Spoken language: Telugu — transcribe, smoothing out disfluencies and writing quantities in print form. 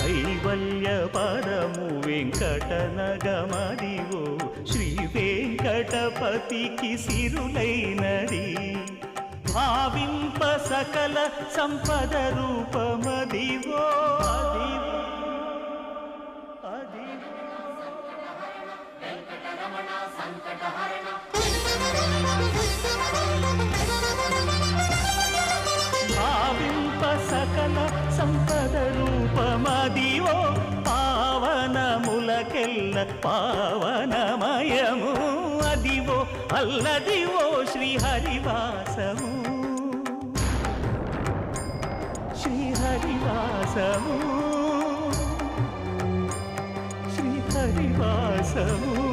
కైవల్య పరము వెంకటనగమదివో శ్రీ వెంకటపతికి సిరులైనది భావింప సకల సంపద రూపమదివో భావింప సకల సంపద రూపమదివో పావనములకెల్ల పావనమయము అదివో అల్లదివో శ్రీహరివాసము శ్రీహరివాసము శ్రీహరివాసము